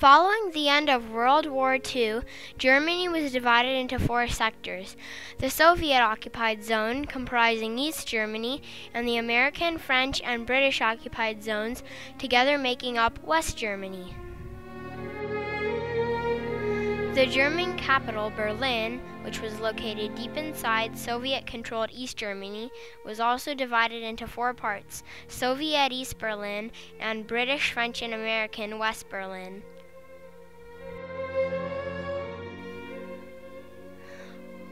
Following the end of World War II, Germany was divided into 4 sectors: the Soviet-occupied zone, comprising East Germany, and the American, French, and British-occupied zones, together making up West Germany. The German capital, Berlin, which was located deep inside Soviet-controlled East Germany, was also divided into 4 parts: Soviet East Berlin and British, French, and American West Berlin.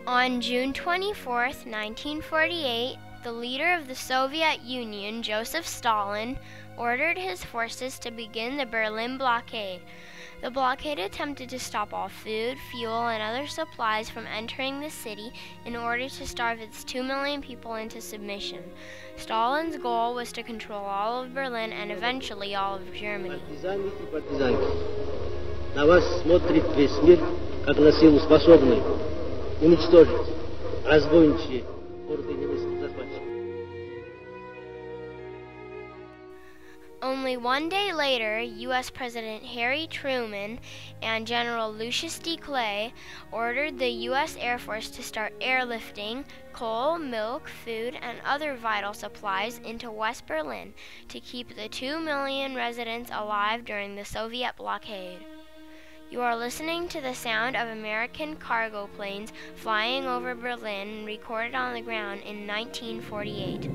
On June 24, 1948, the leader of the Soviet Union, Joseph Stalin, ordered his forces to begin the Berlin blockade. The blockade attempted to stop all food, fuel, and other supplies from entering the city in order to starve its 2 million people into submission. Stalin's goal was to control all of Berlin and eventually all of Germany. На вас смотрит весь мир, как на силу способную уничтожить разбойничьи орды немецких захватчиков. Only 1 day later, U.S. President Harry Truman and General Lucius D. Clay ordered the U.S. Air Force to start airlifting coal, milk, food, and other vital supplies into West Berlin to keep the 2 million residents alive during the Soviet blockade. You are listening to the sound of American cargo planes flying over Berlin, recorded on the ground in 1948.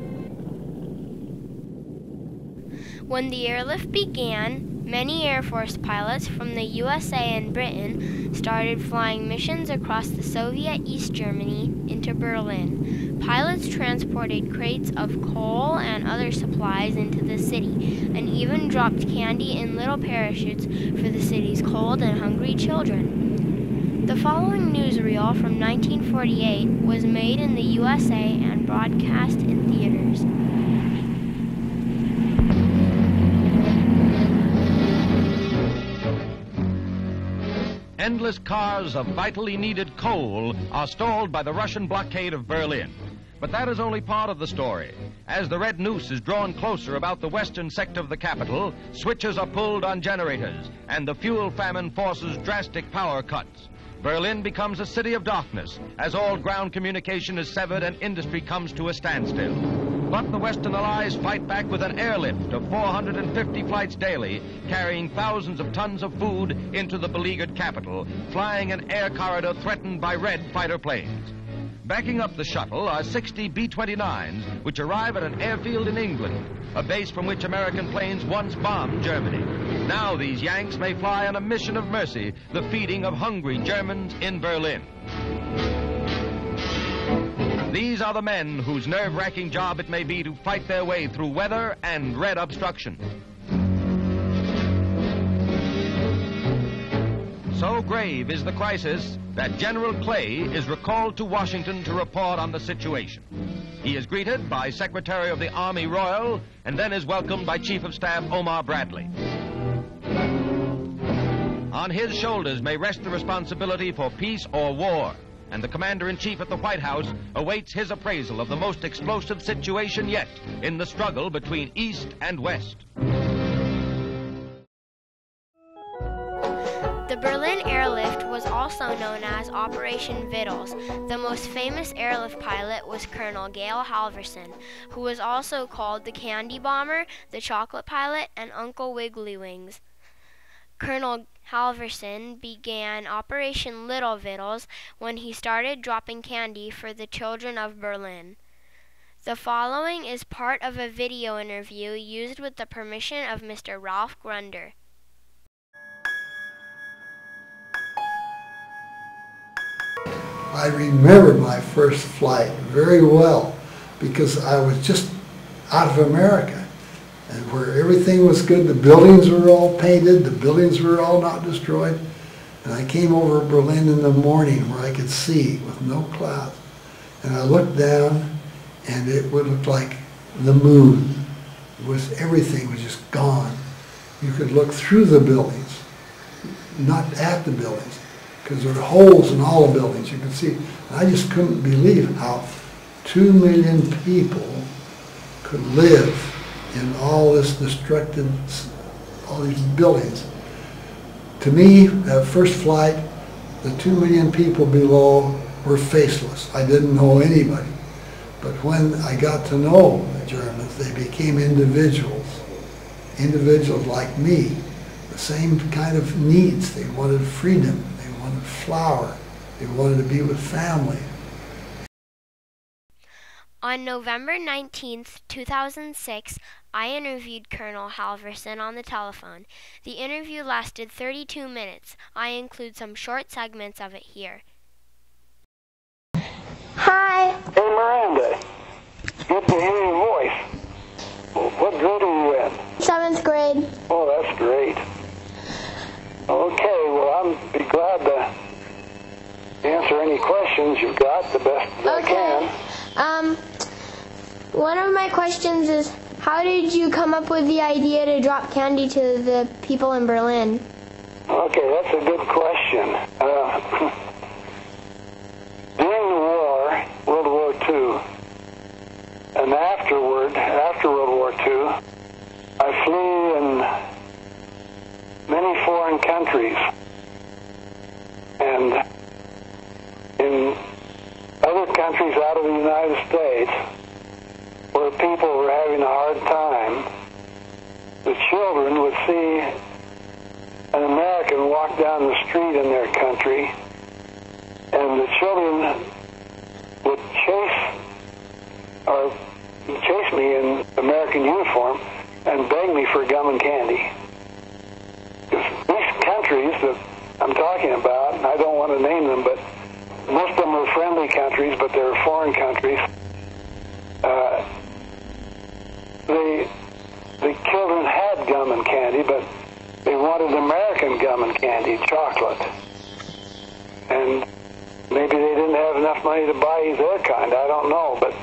When the airlift began, many Air Force pilots from the USA and Britain started flying missions across the Soviet East Germany into Berlin. Pilots transported crates of coal and other supplies into the city, and even dropped candy in little parachutes for the city's cold and hungry children. The following newsreel from 1948 was made in the USA and broadcast in theaters. Endless cars of vitally needed coal are stalled by the Russian blockade of Berlin. But that is only part of the story. As the red noose is drawn closer about the western sector of the capital, switches are pulled on generators, and the fuel famine forces drastic power cuts. Berlin becomes a city of darkness as all ground communication is severed and industry comes to a standstill. But the Western Allies fight back with an airlift of 450 flights daily, carrying thousands of tons of food into the beleaguered capital, flying an air corridor threatened by red fighter planes. Backing up the shuttle are 60 B-29s, which arrive at an airfield in England, a base from which American planes once bombed Germany. Now these Yanks may fly on a mission of mercy, the feeding of hungry Germans in Berlin. These are the men whose nerve-wracking job it may be to fight their way through weather and red obstruction. So grave is the crisis that General Clay is recalled to Washington to report on the situation. He is greeted by Secretary of the Army Royal and then is welcomed by Chief of Staff Omar Bradley. On his shoulders may rest the responsibility for peace or war, and the Commander-in-Chief at the White House awaits his appraisal of the most explosive situation yet in the struggle between East and West. The Berlin airlift was also known as Operation Vittles. The most famous airlift pilot was Colonel Gale Halvorsen, who was also called the Candy Bomber, the Chocolate Pilot, and Uncle Wiggly Wings. Colonel Halvorsen began Operation Little Vittles when he started dropping candy for the children of Berlin. The following is part of a video interview used with the permission of Mr. Ralph Grunder. I remember my first flight very well because I was just out of America, and where everything was good. The buildings were all painted, the buildings were all not destroyed, and I came over Berlin in the morning where I could see with no clouds, and I looked down and it would look like the moon. Everything was just gone. You could look through the buildings, not at the buildings, because there were holes in all the buildings. You could see. And I just couldn't believe how 2 million people could live in all this destructed, all these buildings. To me, that first flight, the 2 million people below were faceless. I didn't know anybody. But when I got to know the Germans, they became individuals like me, the same kind of needs. They wanted freedom, they wanted flour, they wanted to be with family. On November 19th, 2006, I interviewed Colonel Halverson on the telephone. The interview lasted 32 minutes. I include some short segments of it here. Hi. Hey, Miranda. Good to hear your voice. What grade are you in? 7th grade. Oh, that's great. Okay, well, I'll be glad to answer any questions you've got the best as I can. One of my questions is, how did you come up with the idea to drop candy to the people in Berlin? Okay, that's a good question. During the war, World War II, and after World War II, I flew in many foreign countries, and in other countries out of the United States, where people were having a hard time, the children would see an American walk down the street in their country, and the children would chase me in American uniform and beg me for gum and candy. These countries that I'm talking about, and I don't want to name them, but most of them were friendly countries, but they're foreign countries. The children had gum and candy, but they wanted American gum and candy, chocolate. And maybe they didn't have enough money to buy their kind, I don't know. But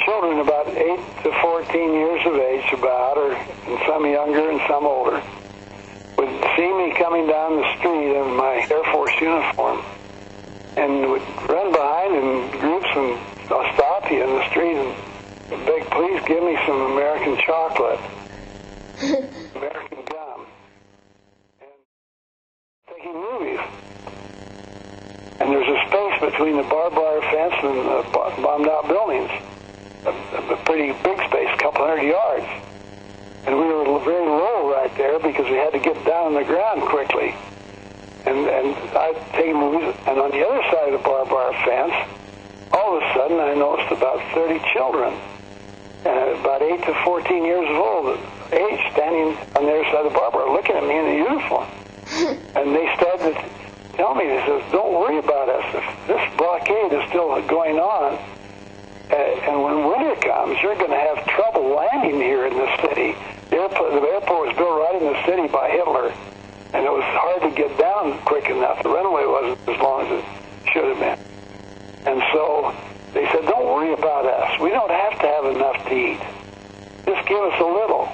children about 8 to 14 years of age about, or and some younger and some older, would see me coming down the street in my Air Force uniform and would run behind in groups and stop you in the street and beg, please give me some American chocolate, American gum, and taking movies. And there's a space between the barbed wire fence and the bombed out buildings, a pretty big space, a couple hundred yards. And we were very low right there because we had to get down on the ground quickly. And I'd take movies, and on the other side of the barbed wire fence, all of a sudden I noticed about 30 children, about 8 to 14 years old age, standing on the other side of the barbed wire, looking at me in a uniform. And they started to tell me, they said, don't worry about us. If this blockade is still going on, and when winter comes, you're going to have trouble landing here in the city. The airport was built right in the city by Hitler, and it was hard to get down quick enough. The runway wasn't as long as it should have been. And so they said, don't worry about us. We don't have to have enough to eat. Just give us a little.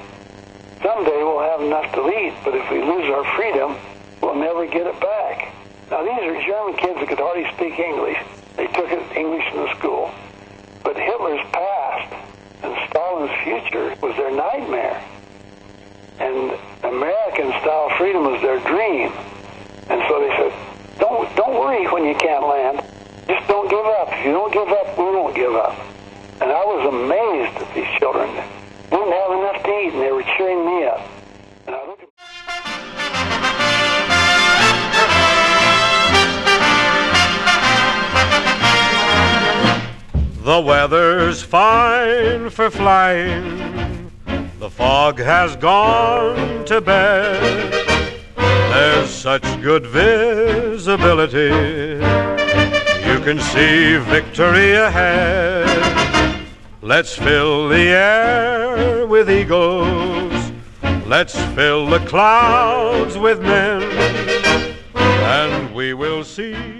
Someday we'll have enough to eat, but if we lose our freedom, we'll never get it back. Now, these are German kids that could hardly speak English. They took English in the school. But Hitler's past and Stalin's future was their nightmare. And American-style freedom was their dream. And so they said, don't worry when you can't land. Just don't give up. If you don't give up, we won't give up. And I was amazed at these children. They didn't have enough to eat, and they were cheering me up. And I looked at the weather's fine for flying. The fog has gone to bed. There's such good visibility. You can see victory ahead. Let's fill the air with eagles. Let's fill the clouds with men. And we will see